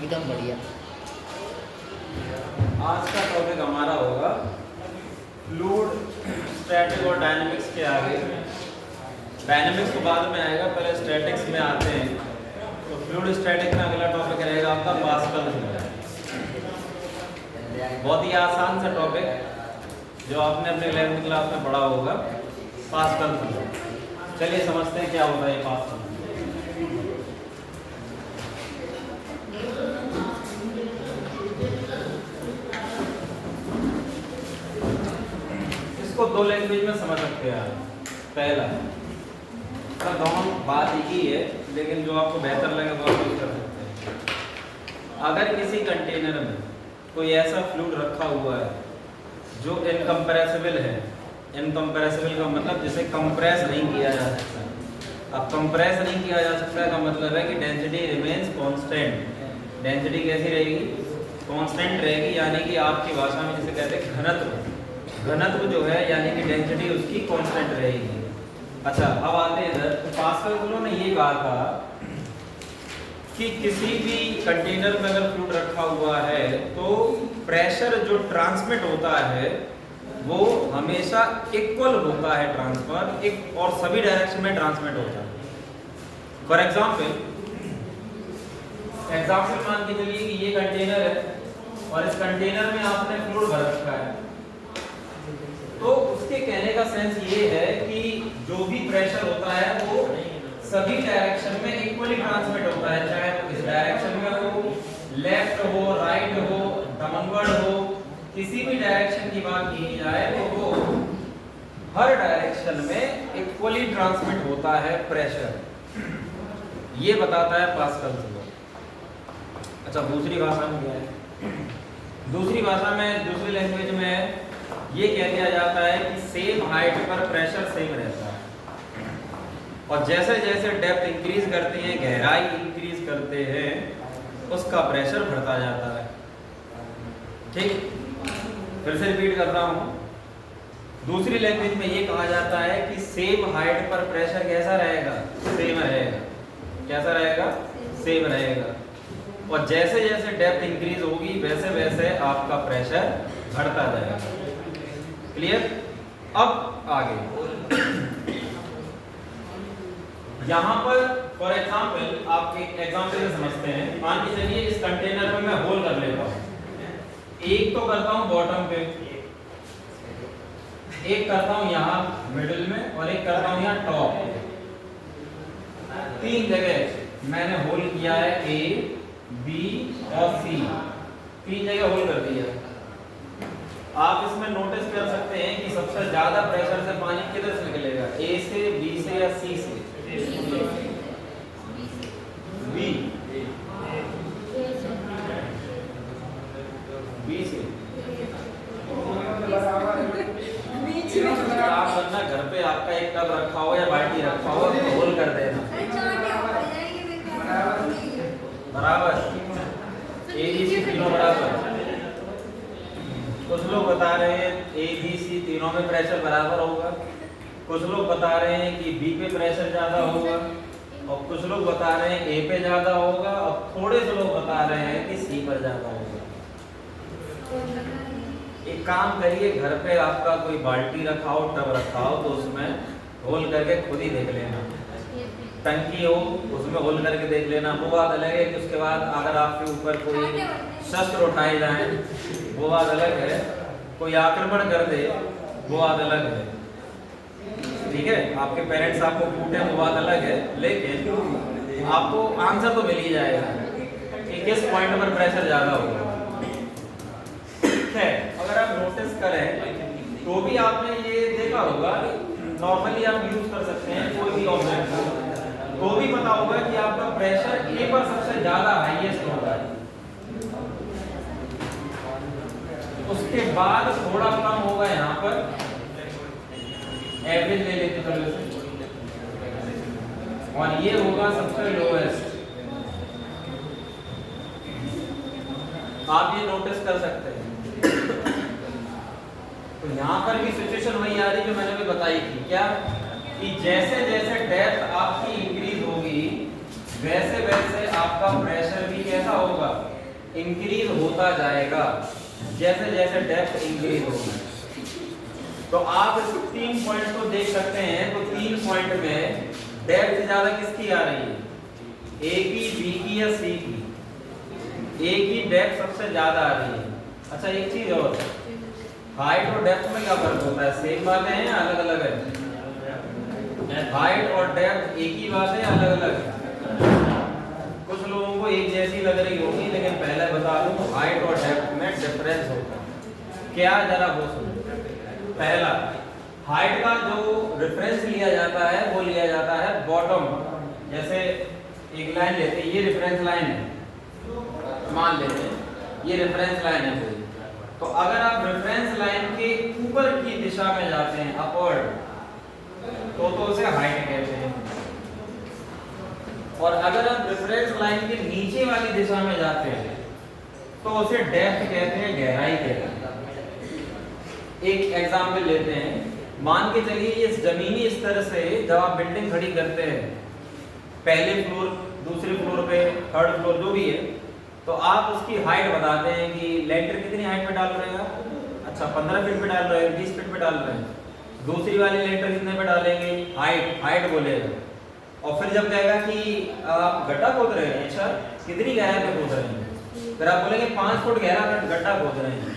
एकदम बढ़िया। आज का टॉपिक हमारा होगा फ्लूइड स्टैटिक और डायनेमिक्स के आगे। डायनेमिक्स तो बाद में आएगा, पहले स्टैटिक्स में आते हैं। तो फ्लूइड स्टैटिक में अगला टॉपिक रहेगा आपका पास्कल। बहुत ही आसान सा टॉपिक जो आपने अपने 11वीं क्लास में पढ़ा होगा, पास्कल। चलिए समझते हैं क्या होता है ये पास्कल। इसको दो लैंग्वेज में समझ सकते हैं आप। पहला दोनों बात एक ही है, लेकिन जो आपको बेहतर लगे वो आप यूज कर सकते हैं। अगर किसी कंटेनर में कोई ऐसा फ्लूइड रखा हुआ है जो इनकम्प्रेसिबल है, इनकम्प्रेसिबल का मतलब जिसे कंप्रेस नहीं किया जा सकता। अब कंप्रेस नहीं किया जा सकता का मतलब है कि डेंसिटी रिमेन्स कांस्टेंट। डेंसिटी कैसी रहेगी? कांस्टेंट रहेगी, यानी कि आपकी भाषा में जिसे कहते हैं घनत्व। घनत्व जो है यानी कि डेंसिटी उसकी कांस्टेंट रहेगी। अच्छा, अब आते हैं इधर। तो पास्कल ने ये कहा था कि किसी भी कंटेनर में अगर फ्लूइड रखा हुआ है तो प्रेशर जो ट्रांसमिट होता है वो हमेशा इक्वल होता है, ट्रांसफर एक और सभी डायरेक्शन में ट्रांसमिट होता है। फॉर एग्जाम्पल मान के चलिए कि ये कंटेनर है और इस कंटेनर में आपने फ्लूइड भर रखा है, तो उसके कहने का सेंस ये है कि जो भी प्रेशर होता है वो सभी डायरेक्शन में इक्वली ट्रांसमिट होता है, चाहे वो इस डायरेक्शन में हो, लेफ्ट हो, राइट हो, डाउनवर्ड हो, किसी भी डायरेक्शन की बात की जाए तो वो हर डायरेक्शन में इक्वली ट्रांसमिट होता है प्रेशर। ये बताता है पास्कल लॉ। अच्छा, दूसरी भाषा में क्या है? दूसरी भाषा में, दूसरी लैंग्वेज में ये कह दिया जाता है कि सेम हाइट पर प्रेशर सेम रहता है और जैसे जैसे डेप्थ इंक्रीज करते हैं, गहराई इंक्रीज करते हैं, उसका प्रेशर बढ़ता जाता है। ठीक, फिर से रिपीट कर रहा हूँ। दूसरी लैंग्वेज में ये कहा जाता है कि सेम हाइट पर प्रेशर कैसा रहेगा? सेम रहेगा। कैसा रहेगा? सेम रहेगा। और जैसे जैसे डेप्थ इंक्रीज होगी वैसे वैसे आपका प्रेशर बढ़ता जाएगा। क्लियर? अब आगे यहाँ पर फॉर एग्जाम्पल आप एक एग्जाम्पल से समझते हैं। मान के चलिए इस कंटेनर में मैं होल कर लेता हूँ। एक तो करता हूँ बॉटम पे, एक करता हूँ यहाँ मिडिल में और एक करता हूँ यहाँ टॉप पे। तीन जगह मैंने होल किया है, ए, बी और सी। तीन जगह होल कर दिया। आप इसमें नोटिस कर सकते हैं कि सबसे ज्यादा प्रेशर से पानी किधर से निकलेगा? ए से, बी से या सी से? बी, बी से। आप वरना घर पे आपका एक टब रखा हो या बाल्टी रखा हो तो होल कर देना बराबर। ए बी सी तीनों बराबर। कुछ लोग बता रहे हैं ए बी सी तीनों में प्रेशर बराबर होगा, कुछ लोग बता रहे हैं कि बी पे प्रेशर ज्यादा होगा और कुछ लोग बता रहे हैं ए पे ज्यादा होगा और थोड़े से लोग बता रहे हैं कि सी पर ज्यादा होगा। एक काम करिए, घर पे आपका कोई बाल्टी रखा हो, टब रखा हो तो उसमें होल करके खुद ही देख लेना। टंकी हो उसमें होल करके देख लेना। वो बात अलग है कि उसके बाद अगर आपके ऊपर कोई शस्त्र उठाए जाए वो बात अलग है, कोई आक्रमण कर दे वो बात अलग है। ठीक है, आपके पेरेंट्स आपको कूटे वो बात अलग है, लेकिन आपको आंसर तो मिल ही जाएगा कि किस पॉइंट पर प्रेशर ज्यादा होगा। है, अगर आप नोटिस करें तो भी आपने ये देखा होगा, नॉर्मली आप यूज कर सकते हैं कोई भी ऑब्जेक्ट को, तो भी पता होगा कि आपका प्रेशर ए पर सबसे ज्यादा हाईएस्ट होता है, उसके बाद थोड़ा कम होगा यहाँ पर, एवरेज ले लेते चलो इसे, और ये होगा सबसे लोएस्ट। आप ये नोटिस कर सकते हैं। तो यहाँ पर भी सिचुएशन वही आ रही जो मैंने भी बताई थी, क्या कि जैसे जैसे डेप्थ आपकी इंक्रीज होगी वैसे वैसे आपका प्रेशर भी कैसा होगा? इंक्रीज होता जाएगा जैसे जैसे डेप्थ इंक्रीज होगा। तो आप इस 3 पॉइंट को देख सकते हैं। तो 3 पॉइंट में डेप्थ ज्यादा किसकी आ रही है, ए की, बी की या सी की? ए की डेप्थ सबसे ज्यादा आ रही है। अच्छा एक चीज और, हाइट और डेप्थ में क्या फर्क होता है? सेम बातें हैं या अलग अलग है? हाइट और डेप्थ एक ही बात है या अलग अलग है? कुछ लोगों को एक जैसी लग रही होगी, लेकिन पहले बता दूं हाइट और डेप्थ में डिफरेंस होता है। क्या, जरा वो सुनो। पहला, हाइट का जो रेफरेंस लिया जाता है वो लिया जाता है बॉटम। जैसे एक लाइन लेते हैं, ये रेफरेंस लाइन है, मान लेते हैं ये रेफरेंस लाइन है कोई। तो अगर आप रेफरेंस लाइन के ऊपर की दिशा में जाते हैं, अपवर्ड, तो उसे हाइट कहते हैं। और अगर आप रेफरेंस लाइन के नीचे वाली दिशा में जाते हैं तो उसे डेप्थ कहते हैं, गहराई कहते हैं। एक एग्जांपल लेते हैं, मान के चलिए इस जमीनी स्तर से जब आप बिल्डिंग खड़ी करते हैं, पहले फ्लोर, दूसरे फ्लोर पे, थर्ड फ्लोर जो भी है, तो आप उसकी हाइट बताते हैं कि लेंटर कितनी हाइट पे डाल रहे हैं आप? अच्छा 15 फीट पे डाल रहे हैं, 20 फीट पे डाल रहे हैं। दूसरी वाली लेंटर कितने पे डालेंगे? हाइट बोलेगा। और फिर जब कहेगा कि आप गड्ढा खोद रहे हैं, अच्छा कितनी गहराई पे खोद रहे हैं? फिर आप बोलेंगे 5 फुट गहरा गड्ढा खोद रहे हैं।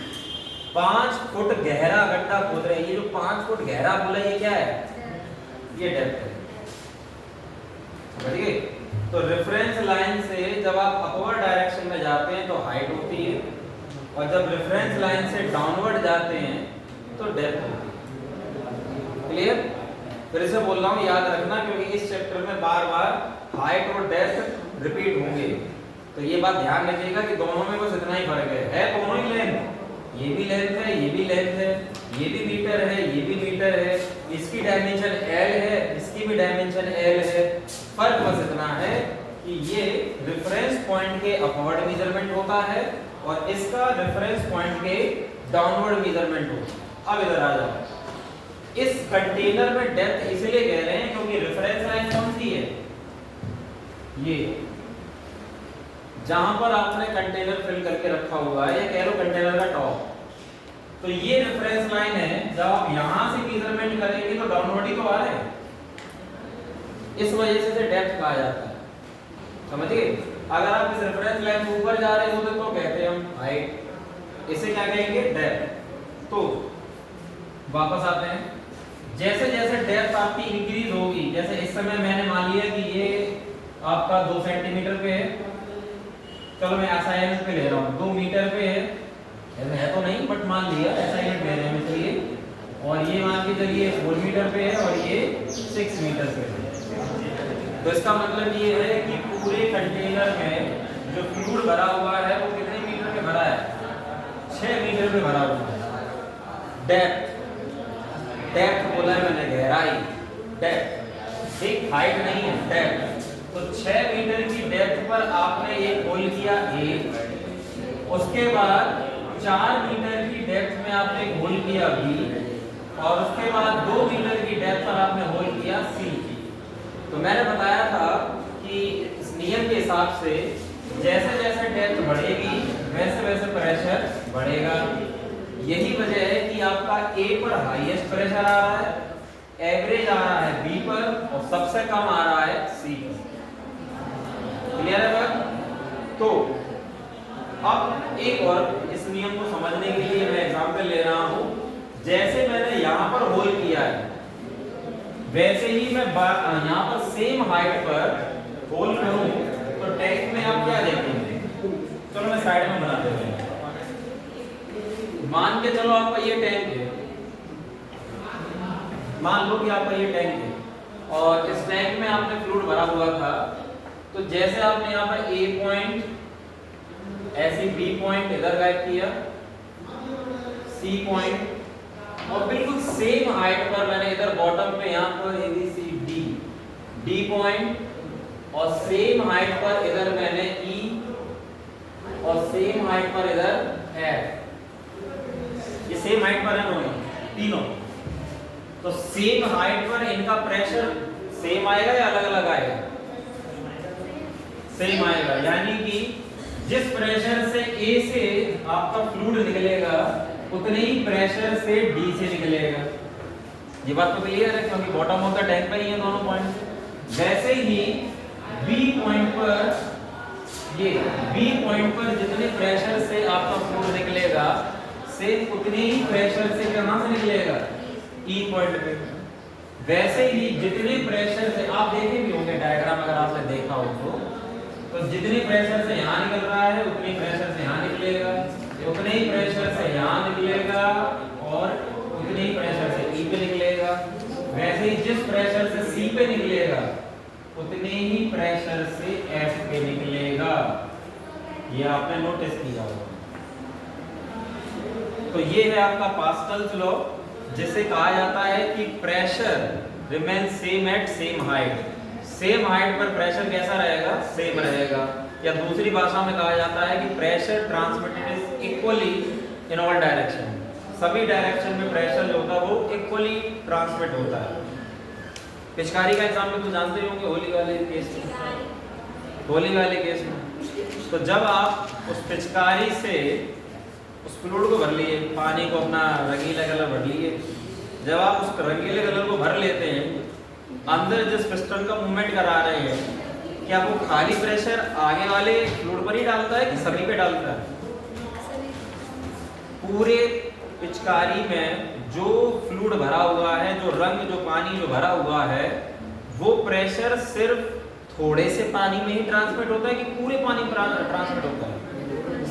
5 फुट गहरा गड्ढा खोद रहे हैं। ये जो 5 फुट गहरा बोला, ये क्या है? ये डेप्थ है। समझ गए? तो रेफरेंस लाइन से जब आप अपवर्ड डायरेक्शन में जाते हैं तो हाइट होती है, और जब रेफरेंस लाइन से डाउनवर्ड जाते हैं तो डेप्थ होती है। क्लियर? फिर से बोल रहा हूँ, याद रखना, क्योंकि इस चैप्टर में बार बार हाइट और डेप्थ रिपीट होंगे। तो ये बात ध्यान रखिएगा कि दोनों में बस इतना ही फर्क है दोनों ही लेंथ। ये भी लेंथ है, ये भी लेंथ है, ये भी मीटर है, ये भी मीटर है, इसकी डायमेंशन L है, इसकी भी डायमेंशन L है। फर्क बस इतना है कि ये रेफरेंस पॉइंट के अपवर्ड मेजरमेंट होता है और इसका रेफरेंस पॉइंट के डाउनवर्ड मेजरमेंट होता है। अब इधर आ जाओ, इस कंटेनर में डेप्थ इसलिए कह रहे हैं क्योंकि रेफरेंस लाइन कौन सी है? ये जहां पर आपने कंटेनर फिल करके रखा हुआ है, या कह लो कंटेनर का टॉप, तो ये रेफरेंस लाइन है। जब आप यहां से मेजरमेंट करेंगे तो डाउनवर्ड ही तो आ रहा है, इस वजह से इसे डेप्थ कहा जाता है। समझिए? अगर आप इस रेफरेंस लाइन से ऊपर जा रहे होते तो कहते हैं हम हाइट, इसे क्या कहेंगे? डेप्थ। तो वापस आते हैं, जैसे जैसे डेप्थ आपकी इंक्रीज होगी, जैसे इस समय मैंने मान लिया कि ये आपका 2 सेंटीमीटर पे है, चलो मैं ऐसा यूनिट पे ले रहा हूँ, 2 मीटर पे है, ऐसा है तो नहीं बट मान लिया ऐसा यूनिट ले रहे हैं चलिए, और ये मान के चलिए 4 मीटर पे है और ये 6 मीटर पे है। तो इसका मतलब ये है कि पूरे कंटेनर में जो फ्लूइड भरा हुआ है वो कितने मीटर पे भरा है? 6 मीटर पे भरा हुआ है। डेप्थ बोला है मैंने, गहराई, डेप्थ, एक हाइट नहीं है, डेप्थ। तो 6 मीटर की डेप्थ पर आपने एक होल किया A, उसके बाद 4 मीटर की डेप्थ में आपने एक होल किया B, और उसके बाद 2 मीटर की डेप्थ पर आपने होल किया C। तो मैंने बताया था कि इस नियम के हिसाब से जैसे जैसे डेप्थ बढ़ेगी वैसे वैसे प्रेशर बढ़ेगा। यही वजह है कि आपका A पर हाईएस्ट प्रेशर आ रहा है, एवरेज आ रहा है B पर, और सबसे कम आ रहा है C पर। क्लियर है बात? तो अब एक और इस नियम को समझने के लिए मैं एग्जांपल ले रहा हूं। जैसे मैंने यहां पर होल किया है वैसे ही मैं यहां पर सेम हाइट पर होल करूं तो टैंक में आप क्या देखेंगे? चलो मैं साइड में बना देता हूं। मान के चलो आपका ये टैंक है, मान लो कि आपका ये टैंक है और इस टैंक में आपने फ्लूइड भरा हुआ था। तो जैसे आपने यहाँ पर A पॉइंट, ऐसे B पॉइंट इधर गाइड किया, C पॉइंट, और बिल्कुल सेम हाइट पर मैंने इधर बॉटम पे यहाँ पर ABCD D पॉइंट, और सेम हाइट पर इधर मैंने E, और सेम हाइट पर इधर F। ये सेम हाइट पर है दोनों, तीनों। तो सेम हाइट पर इनका प्रेशर सेम आएगा या अलग अलग आएगा? सेम आएगा। यानी कि जिस प्रेशर से ए से आपका फ्लूइड निकलेगा उतने ही प्रेशर से डी से निकलेगा। ये बात तो क्लियर है, क्योंकि बॉटम ऑफ द टैंक पे ही है दोनों पॉइंट। वैसे ही बी पॉइंट पर, ये बी पॉइंट पर जितने प्रेशर से आपका फ्लूइड निकलेगा सेम उतने ही प्रेशर से कहां से निकलेगा, ई पॉइंट पे। वैसे ही जितने प्रेशर से, आप देखे भी होंगे डायग्राम अगर आपने देखा हो तो जितने प्रेशर से यहाँ निकल रहा है उतने प्रेशर से यहाँ निकलेगा, उतने ही प्रेशर से यहाँ निकलेगा और उतने ही प्रेशर से ई पे निकलेगा। वैसे ही जिस प्रेशर से सी पे निकलेगा उतने ही प्रेशर से एफ पे निकलेगा। ये आपने नोटिस किया होगा। तो ये है आपका पास्कल्स लॉ, जिसे कहा जाता है कि pressure remain same at same height. Same height पर प्रेशर कैसा रहेगा, सेम रहेगा। या दूसरी भाषा में कहा जाता है कि pressure transmitted is equally in all direction. सभी डायरेक्शन में प्रेशर जो होता है वो इक्वली ट्रांसमिट होता है। पिचकारी का एग्जाम्पल तो जानते ही होंगे, होली वाले केस में, होली वाले केस में। तो जब आप उस पिचकारी से उस फ्लूइड को भर लिए, पानी को अपना रंगीला कलर भर लिए, जब आप उस रंगीले कलर को भर लेते हैं, अंदर जिस पिस्टन का मूवमेंट करा रहे हैं, क्या वो खाली प्रेशर आगे वाले फ्लूइड पर ही डालता है कि सभी पे डालता है? पूरे पिचकारी में जो फ्लूइड भरा हुआ है, जो रंग, जो पानी जो भरा हुआ है, वो प्रेशर सिर्फ थोड़े से पानी में ही ट्रांसमिट होता है कि पूरे पानी में ट्रांसमिट होता है?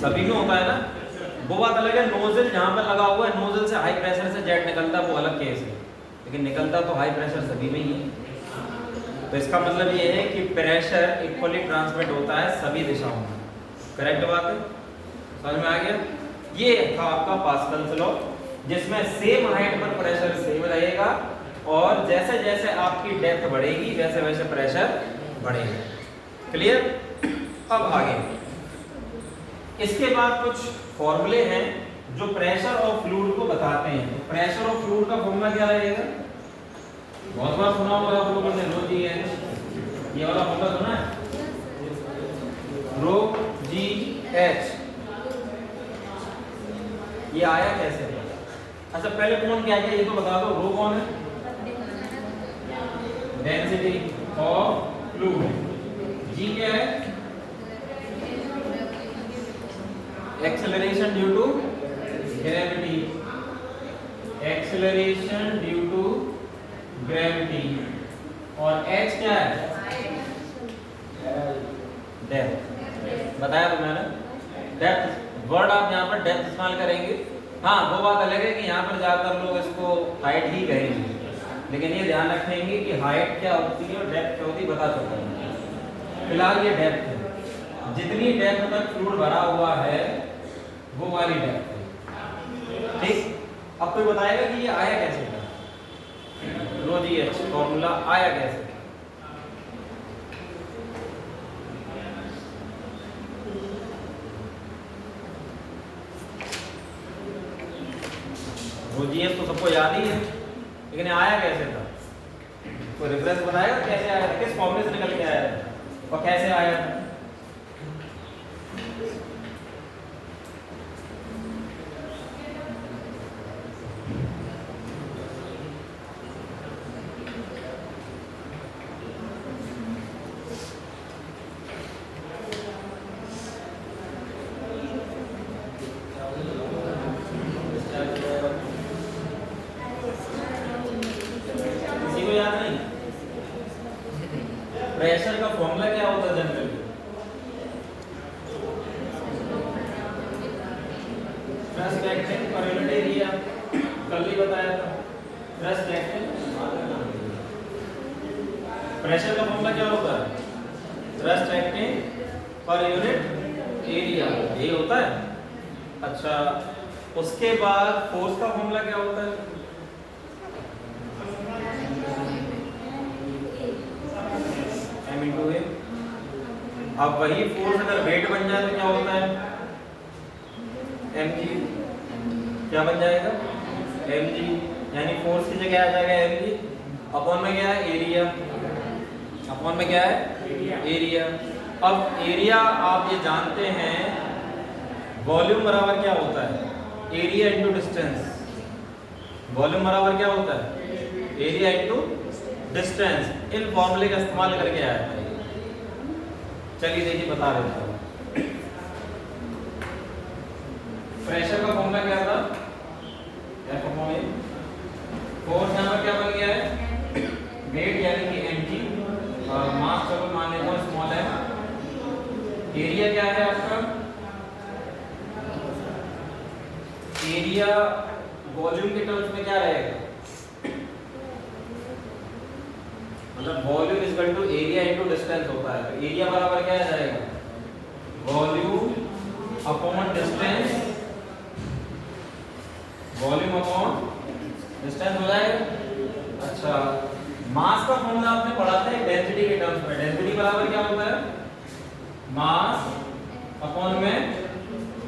सभी में होता है ना। वो बात अलग है, नोजल जहां पर लगा हुआ है, नोजल से हाई प्रेशर से जेट निकलता है, वो अलग केस है, लेकिन निकलता तो हाई प्रेशर सभी में ही है। तो इसका मतलब ये है कि प्रेशर इक्वली ट्रांसमिट होता है सभी दिशाओं में। करेक्ट बात है, समझ में आ गया? ये था आपका पास्कल्स लॉ, जिसमें सेम हाइट पर प्रेशर सेम रहेगा और जैसे जैसे आपकी डेप्थ बढ़ेगी वैसे वैसे प्रेशर बढ़ेगा। क्लियर? अब आगे इसके बाद कुछ फॉर्मूले हैं जो प्रेशर ऑफ फ्लूइड को बताते हैं। तो प्रेशर ऑफ फ्लूइड का फॉर्मूला क्या रहेगा? बहुत बार सुना होगा आप लोगों ने, रो जी एच। ये वाला फॉर्मूला सुना है, रो जी एच। ये आया कैसे? अच्छा पहले कौन क्या है ये तो बता दो। रो कौन है? Density of fluid. जी क्या है? Acceleration due to gravity, acceleration due to gravity. और एच क्या है? डेप्थ। बताया तो मैंने, डेप्थ वर्ड आप यहाँ पर डेप्थ इस्तेमाल करेंगे। हाँ वो बात अलग है कि यहाँ पर ज्यादातर लोग इसको हाइट ही कहेंगे, लेकिन ये ध्यान रखेंगे कि हाइट क्या होती है और डेप्थ क्या होती है, बता चुका है। फिलहाल ये डेप्थ है, जितनी डेप्थ तक फ्लूइड भरा हुआ है वो वाली डेप्थ है। ठीक, अब कोई बताएगा कि ये आया कैसे था? रो जी एच फॉर्मूला आया कैसे? रो जी एच तो सबको याद ही है, लेकिन आया कैसे था? कोई रेफरेंस बताएगा कैसे आया था, किस फॉर्मूले से निकल के आया था और कैसे आया था? प्रेशर का फॉर्मूला क्या होता है generally? Thrust acting per unit area, कल ही बताया था। थ्रस्ट एक्टिंग, प्रेशर का फॉर्मूला क्या होता है? Thrust acting per unit area, यही होता है। अच्छा उसके बाद फोर्स का फॉर्मूला क्या होता है? अब वही फोर्स अगर वेट बन जाए तो क्या होता है? mg। क्या बन जाएगा? mg, यानी फोर्स की जगह आ जाएगा mg। अपॉन में क्या है? एरिया। अपॉन में क्या है? एरिया। अब एरिया आप ये जानते हैं, वॉल्यूम बराबर क्या होता है, एरिया इंटू डिस्टेंस। वॉल्यूम बराबर क्या होता है, एरिया इंटू डिस्टेंस। इन फॉर्मूले का इस्तेमाल करके आया था। चलिए देखिए बता देता हूँ। प्रेशर का फॉर्मूला क्या था, F अपॉन A। फोर्स यहाँ पर क्या बन गया है, वेट यानी कि mg, और मास चलो मान लेते हैं स्मॉल है। एरिया क्या है आपका, एरिया वॉल्यूम के टर्म्स में क्या रहेगा, मतलब volume is equal to area into distance होता है। तो एरिया बराबर क्या आ जाएगा, volume upon distance, volume upon distance हो जाएगा। अच्छा, मास का फॉर्मूला आपने पढ़ा था डेंसिटी के टर्म्स में। डेंसिटी बराबर क्या होता है, मास अपॉन में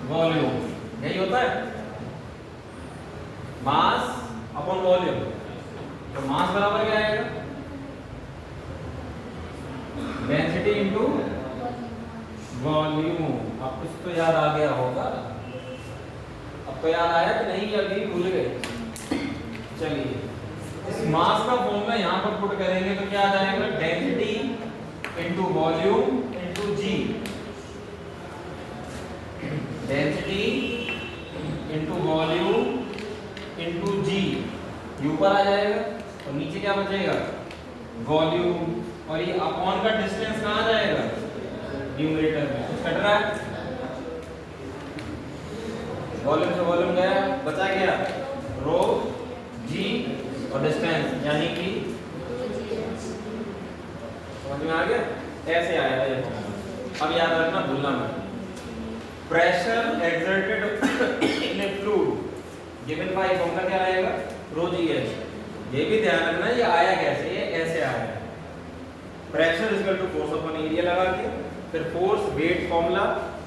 वॉल्यूम, यही होता है, मास अपॉन वॉल्यूम। तो मास बराबर क्या आएगा, डेंसिटी इनटू वॉल्यूम। अब कुछ तो याद आ गया होगा, अब तो याद आया कि नहीं, अभी भूल गए। चलिए इस मास का फॉर्मूला यहाँ पर पुट करेंगे तो क्या आ जाएगा, डेंसिटी इनटू वॉल्यूम इनटू जी। डेंसिटी इनटू वॉल्यूम इनटू जी, ऊपर आ जाएगा और नीचे क्या बचेगा, वॉल्यूम, और ये अपॉन का डिस्टेंस कहाँ जाएगा, न्यूमरेटर में। कुछ कट रहा है, वॉल्यूम से वॉल्यूम गया, बचा गया रो जी और डिस्टेंस यानी कि, समझ में आ गया, ऐसे आएगा ये। अब याद रखना, भूलना मत। Pressure exerted in A fluid given by formula क्या आएगा, रो जी एच। ये भी ध्यान रखना ये आया कैसे, ये ऐसे आया। Pressure is equal to force upon area लगा के, फिर फोर्स वेट फॉर्मूला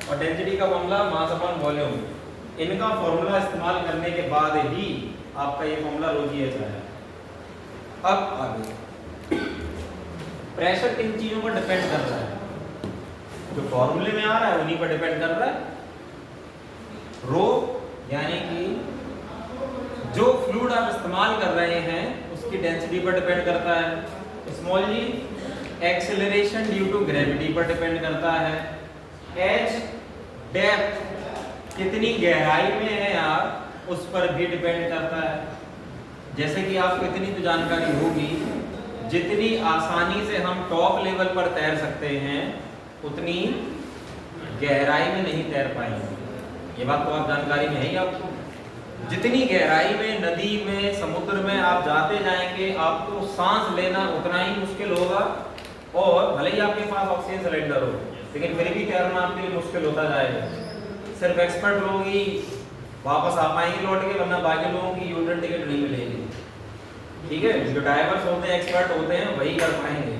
और डेंसिटी का फॉर्मूला मास अपॉन वॉल्यूम। इनका फॉर्मूला इस्तेमाल करने के बाद ही आपका ये फॉर्मूला रो जी एच आया। अब आगे प्रेशर किन चीजों पर डिपेंड कर रहा है, जो फॉर्मूले में आ रहा है उन्हीं पर डिपेंड कर रहा है। रो यानी कि जो फ्लूइड आप इस्तेमाल कर रहे हैं उसकी डेंसिटी पर डिपेंड करता है। Small G acceleration due to gravity पर डिपेंड करता है। एच डेप्थ कितनी गहराई में है आप उस पर भी डिपेंड करता है। जैसे कि आपको इतनी तो जानकारी होगी, जितनी आसानी से हम टॉप लेवल पर तैर सकते हैं उतनी गहराई में नहीं तैर पाएंगे। ये बात तो आप जानकारी में है ही आपको। जितनी गहराई में नदी में समुद्र में आप जाते जाएंगे आपको सांस लेना उतना ही मुश्किल होगा, और भले ही आपके पास ऑक्सीजन सिलेंडर हो लेकिन फिर भी तैरना आपके लिए मुश्किल होता जाएगा। सिर्फ एक्सपर्ट लोग ही वापस आ पाएंगे लौट के, वरना बाकी लोगों की यूटर्न टिकट नहीं मिलेगी। ठीक है, जो डाइवर्स होते हैं एक्सपर्ट होते हैं वही कर पाएंगे,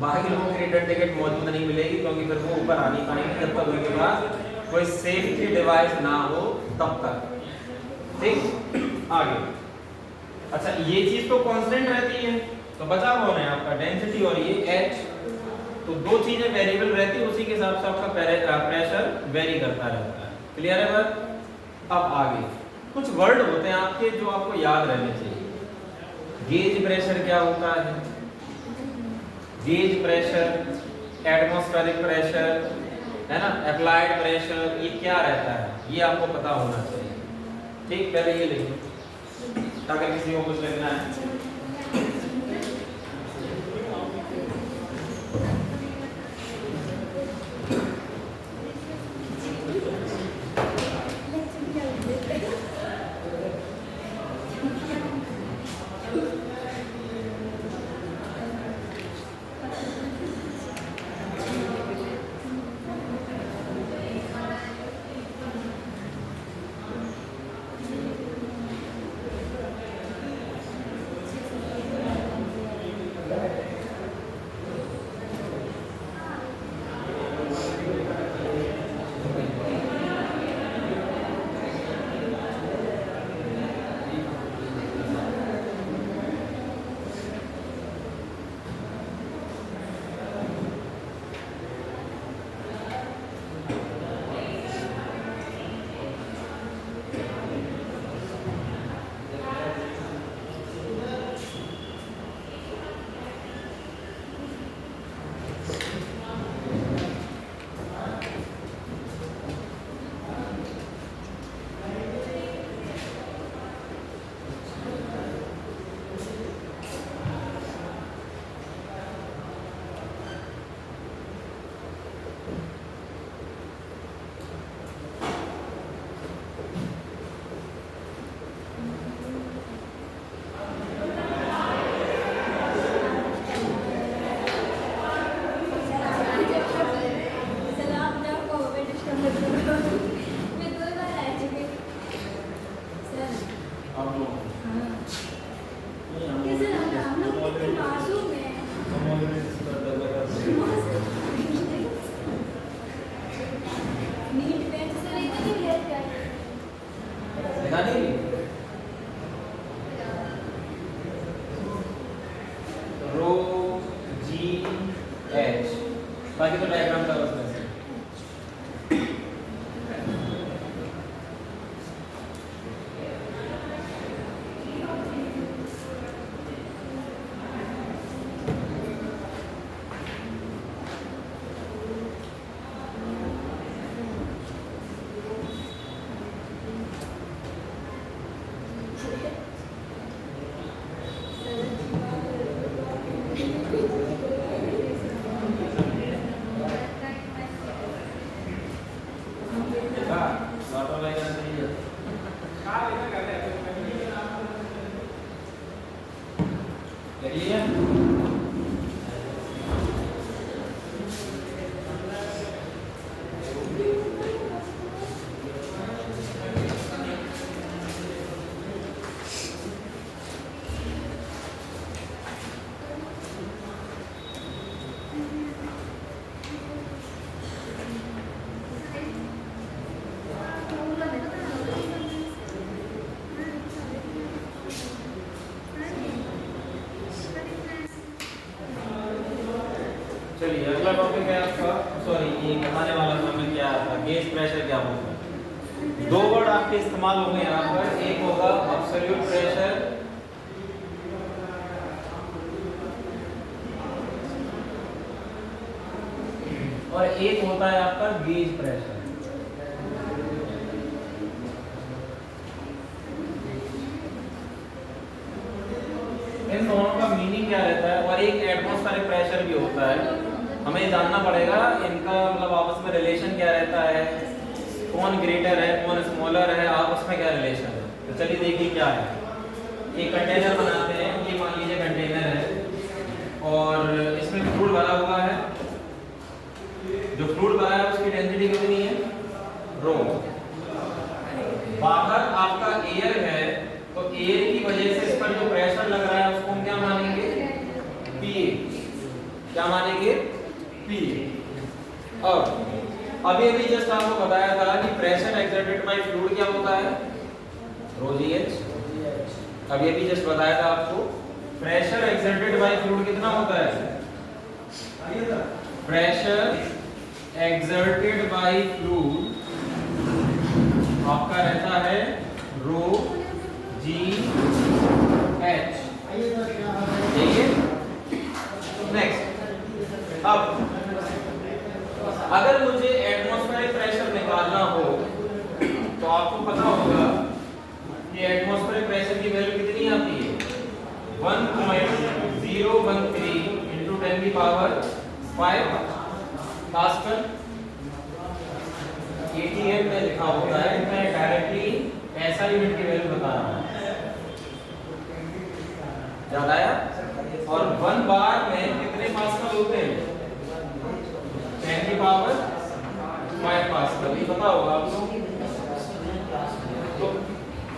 बाकी लोगों की रिटर्न टिकट मौजूद नहीं मिलेगी, क्योंकि फिर वो ऊपर आ नहीं पाएंगे जब तक उनके पास कोई सेफ्टी डिवाइस ना हो तब तक। ठीक, आगे। अच्छा, ये चीज तो कांस्टेंट रहती है, तो बचा कौन है आपका, डेंसिटी और ये एच। तो दो चीजें वेरिएबल रहती है, उसी के हिसाब से आपका प्रेशर वेरी करता रहता है। क्लियर है बात। अब आगे कुछ वर्ड होते हैं आपके जो आपको याद रहने चाहिए। गेज प्रेशर क्या होता है, गेज प्रेशर, एटमॉस्फेरिक प्रेशर है ना, अप्लाइड प्रेशर, ये क्या रहता है ये आपको पता होना चाहिए। ठीक, पहले ये लिखो ताकि किसी को कुछ लिखना है। बाकी तो डायग्राम था उसमें से। चलिए अगला टॉपिक है आपका, सॉरी ये बताने वाला था मैं क्या था, गेज प्रेशर क्या होता है। दो वर्ड आपके इस्तेमाल होंगे यहाँ पर, एक होगा एब्सोल्यूट प्रेशर और एक होता है आपका गेज प्रेशर। इन दोनों का मीनिंग क्या रहता है, और एक एटमॉस्फेरिक प्रेशर भी होता है। हमें जानना पड़ेगा इनका मतलब आपस में रिलेशन क्या रहता है, कौन ग्रेटर है कौन स्मॉलर है, आपस में क्या रिलेशन है। तो चलिए देखिए क्या है। एक कंटेनर बनाते हैं, ये मान लीजिए कंटेनर है और इसमें फ्लूइड भरा हुआ है। जो फ्लूइड भरा है उसकी डेंसिटी कितनी है, रो। बाहर आपका एयर है तो एयर की वजह से इस पर जो प्रेशर लग रहा है उसको हम क्या मानेंगे, पी। क्या मानेंगे, पी। अब अभी जस्ट आपको बताया था कि प्रेशर एक्सर्टेड बाय फ्लूइड क्या होता है, रो जी एच। अभी जस्ट बताया था आपको प्रेशर एक्सर्टेड बाय फ्लूइड कितना होता है, प्रेशर एक्सर्टेड बाय फ्लूइड आपका रहता है रो जी एच। ठीक है, नेक्स्ट। अब अगर मुझे एटमॉस्फेरिक प्रेशर निकालना हो तो आपको पता होगा कि एटमॉस्फेरिक प्रेशर की वैल्यू कितनी आती है, 1.013 into 10 की पावर 5 पास्कल। एटीएम में लिखा होता है, मैं डायरेक्टली ऐसा यूनिट की वैल्यू बता रहा हूँ, याद आया। और 1 बार में कितने पास्कल होते हैं, 10 की पावर 5 पास्कल, ये पता होगा आपको। तो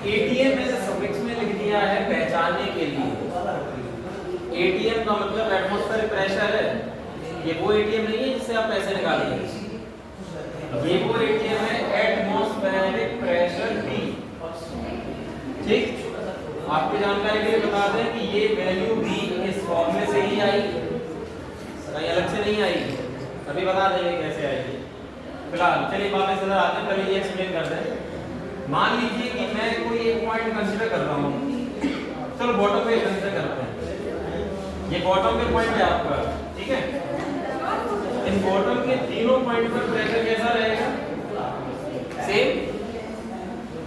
एटीएम में सफिक्स में लिख दिया है पहचानने के लिए। एटीएम का मतलब एटमॉस्फेरिक प्रेशर है। ये वो एटीएम नहीं है जिससे आप पैसे निकालेंगे, ये वो एटीएम है एटमॉस्फेरिक प्रेशर टी। ठीक, आपको जानकारी के लिए बता दें कि ये वैल्यू भी इस फॉर्मूले से ही आई, कहीं अलग से नहीं आई। अभी बता देंगे कैसे आएगी। फिलहाल चलिए वापस इधर आते हैं, पहले ये एक्सप्लेन कर दें। मान लीजिए कि मैं कोई एक पॉइंट कंसीडर कर रहा हूँ, चलो बॉटम पे कंसीडर करते हैं। ये बॉटम पे पॉइंट है आपका, ठीक है। इन बॉटम के तीनों पॉइंट पर प्रेशर कैसा रहेगा, सेम।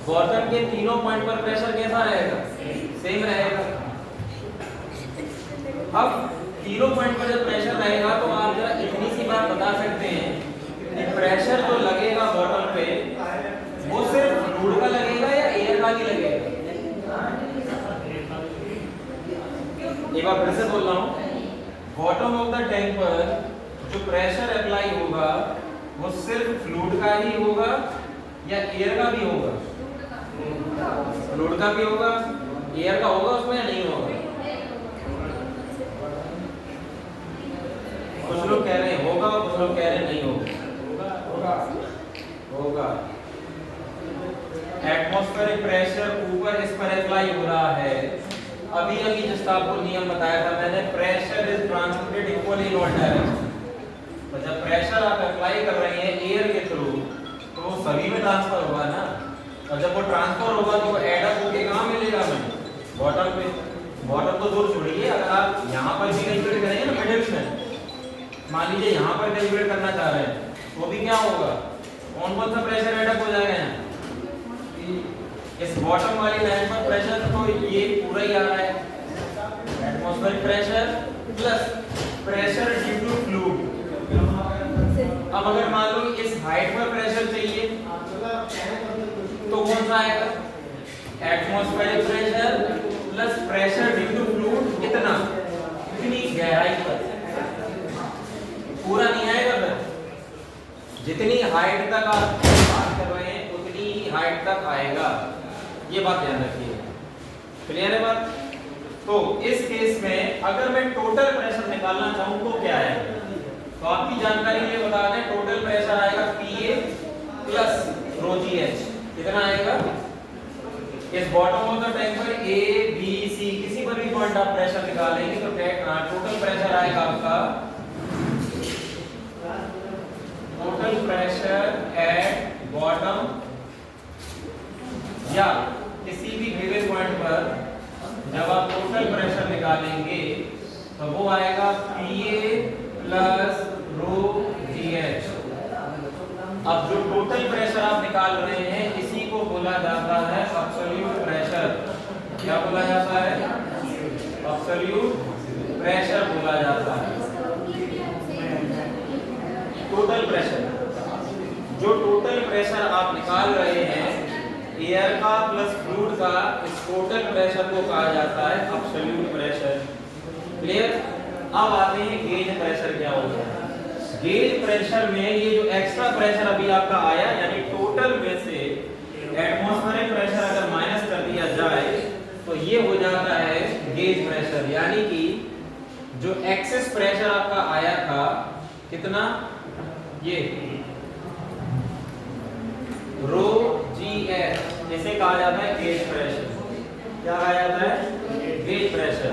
बॉटम के तीनों पॉइंट पर प्रेशर कैसा रहेगा, सेम रहेगा। अब तीनों पॉइंट पर जब प्रेशर रहेगा तो आप जरा इतनी सी बात बता सकते हैं बोल रहा हूँ, बॉटम ऑफ द टैंक पर जो प्रेशर अप्लाई होगा वो सिर्फ फ्लूइड का ही होगा या एयर का भी होगा? फ्लूइड का भी होगा, एयर का होगा उसमें या नहीं होगा? कुछ लोग कह रहे हैं होगा, कुछ लोग कह रहे हैं नहीं होगा। होगा। एटमॉस्फेरिक प्रेशर ऊपर इस पर अप्लाई हो रहा है। अभी जस्ट आपको नियम बताया था मैंने, pressure is transmitted equally in all direction. तो जब प्रेशर आप अप्लाई कर रहे हैं एयर के थ्रू तो वो सभी में ट्रांसफर होगा ना, और जब वो ट्रांसफर होगा तो वो एड अप होके कहां मिलेगा हमें? बॉटम पे। बॉटम तो दूर छोड़िए, अगर आप यहां पर भी कैलकुलेट करेंगे ना मिडिल में, मान लीजिए यहां पर कैलकुलेट करना चाह रहे हैं तो भी क्या होगा? कौन सा प्रेशर एड अप हो जाएगा यहाँ? इस बॉटम वाली लाइन पर प्रेशर तो ये पूरा ही आ रहा है, atmospheric pressure plus pressure due to fluid. अब अगर मान लो इस हाइट पर प्रेशर चाहिए तो कौन सा आएगा? Atmospheric pressure plus pressure due to fluid. कितना? इतनी गहराई पर, पूरा नहीं आएगा फिर। जितनी हाइट तक आप बात कर रहे हैं उतनी ही हाइट तक आएगा, ये बात ध्यान रखिए। क्लियर है बात? तो इस केस में अगर मैं टोटल प्रेशर निकालना चाहूं तो क्या है, तो आपकी जानकारी के लिए बता दें, टोटल प्रेशर आएगा PA प्लस रो GH। कितना आएगा? इस बॉटम ऑफ द टैंक पर A B C किसी पर भी पॉइंट आप प्रेशर निकालेंगे तो टोटल प्रेशर आएगा आपका, टोटल प्रेशर एट बॉटम या किसी भी गिवन पॉइंट पर जब आप टोटल प्रेशर निकालेंगे तो वो आएगा PA प्लस रो GH। अब जो टोटल प्रेशर आप निकाल रहे हैं इसी को बोला जाता है एब्सोल्यूट प्रेशर। क्या बोला जाता है? एब्सोल्यूट प्रेशर बोला जाता है। टोटल प्रेशर, जो टोटल प्रेशर आप निकाल रहे हैं एयर का प्लस फ्लूइड का, इस टोटल प्रेशर को कहा जाता है एब्सोल्यूट प्रेशर। क्लियर? अब आते हैं गेज प्रेशर क्या होता है। गेज प्रेशर में ये जो एक्स्ट्रा प्रेशर अभी आपका आया, यानी टोटल में से एटमॉस्फेरिक प्रेशर अगर माइनस कर दिया जाए तो ये हो जाता है गेज प्रेशर। यानी कि जो एक्सेस प्रेशर आपका आया था कितना, ये रो GH, इसे कहा जाता है गेज प्रेशर। क्या कहा जाता है? Gauge pressure.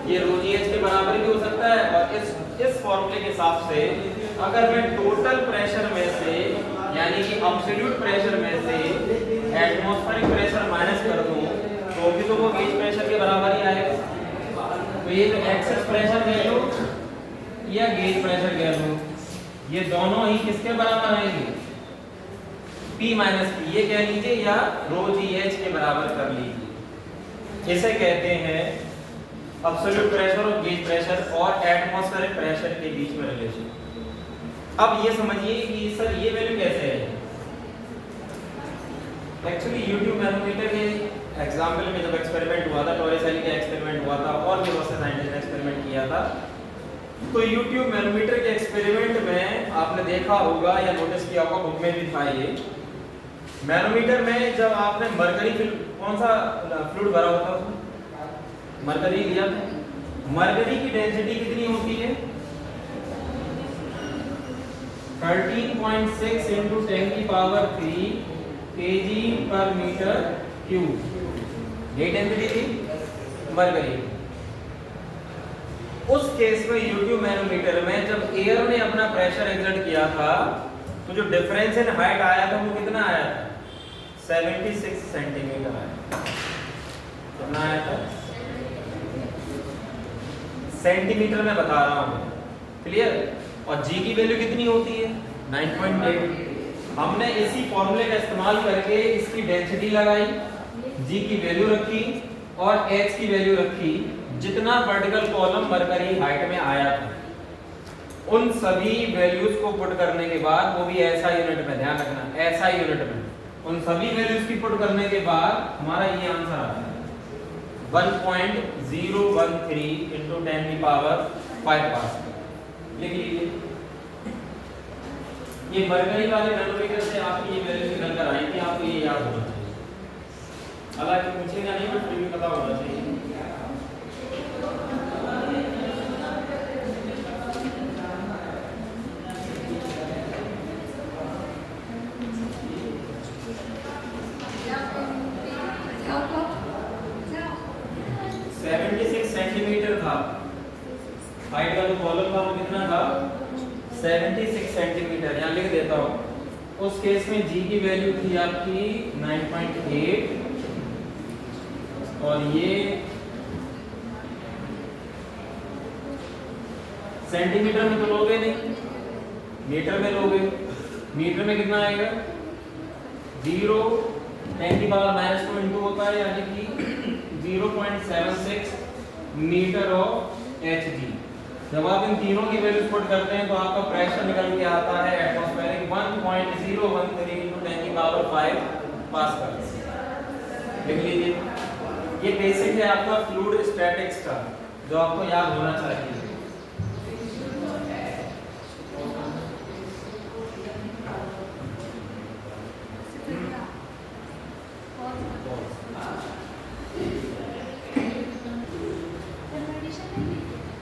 ये रो GH के बराबर भी हो सकता है। और इस फॉर्मूले के हिसाब से अगर मैं टोटल प्रेशर में से यानी कि एब्सोल्यूट प्रेशर में से एटमॉस्फेरिक प्रेशर माइनस कर दूं तो भी तो वो गेज प्रेशर के बराबर ही आएगा। तो ये जो एक्सेस प्रेशर कह लो या गेज प्रेशर कह लो, ये दोनों ही किसके बराबर आएंगे? P माइनस P, ये कह लीजिए, या रो GH के बराबर कर लीजिए। इसे कहते हैं एब्सोल्यूट प्रेशर और गेज प्रेशर और एटमॉस्फेरिक प्रेशर के बीच में रिलेशन। अब ये समझिए कि सर ये वैल्यू कैसे है। एक्चुअली यूट्यूब मैनोमीटर के एग्जाम्पल में जब एक्सपेरिमेंट हुआ था, टॉरेसेली का एक्सपेरिमेंट हुआ था और भी बहुत से साइंटिस्ट ने एक्सपेरिमेंट किया था, तो यूट्यूब मैनोमीटर के एक्सपेरिमेंट में आपने देखा होगा या नोटिस किया होगा, बुक में भी था ये। मैनोमीटर में जब आपने मरकरी कौन सा फ्लूइड भरा होता है, मरकरी लिया, मरकरी की डेंसिटी कितनी होती है? 13.6 into 10 की पावर 3 kg पर मीटर क्यूब, ये डेंसिटी थी मरकरी। उस केस में यूट्यूब मैनोमीटर में जब एयर ने अपना प्रेशर एक्सर्ट किया था तो जो डिफरेंस इन हाइट आया था वो कितना आया था? 76 सेंटीमीटर आया। कितना आया था? सेंटीमीटर में बता रहा हूं। क्लियर? और जी की वैल्यू कितनी होती है? 9.8। हमने इसी फॉर्मूले का इस्तेमाल करके इसकी डेंसिटी लगाई, जी की वैल्यू रखी और एच की वैल्यू रखी, जितना वर्टिकल कॉलम मरकरी हाइट में आया था उन सभी वैल्यूज को पुट करने के बाद, वो भी ऐसा यूनिट में, ध्यान रखना ऐसा यूनिट में, उन सभी वैल्यूज की पुट करने के बाद हमारा ये आंसर आता है। 1.013 into 10 की पावर 5 पास्कल। लिख लीजिए। ये मरकरी वाले मैनोमीटर से आपकी ये वैल्यू निकल कर आई थी, आपको ये याद होना चाहिए। हालांकि पूछेगा नहीं बट फिर भी पता होना चाहिए। सेंटीमीटर था हाइट का, जो कॉलम था वो कितना था 76 सेंटीमीटर। यहाँ लिख देता हूँ। उस केस में जी की वैल्यू थी आपकी 9.8 और ये सेंटीमीटर में तो लोगे नहीं, मीटर में लोगे। मीटर में कितना आएगा 0 10 की पावर -2 इंटू होता है, यानी कि 0.76 मीटर ऑफ एचजी। जब आप इन तीनों की वैल्यूज पुट करते हैं तो आपका प्रेशर निकल के आता है एटमॉस्फेरिक 1.013 into 10 की पावर 5 पास्कल। लिख लीजिए। ये बेसिक है आपका फ्लूइड स्टैटिक्स का, जो आपको याद होना चाहिए।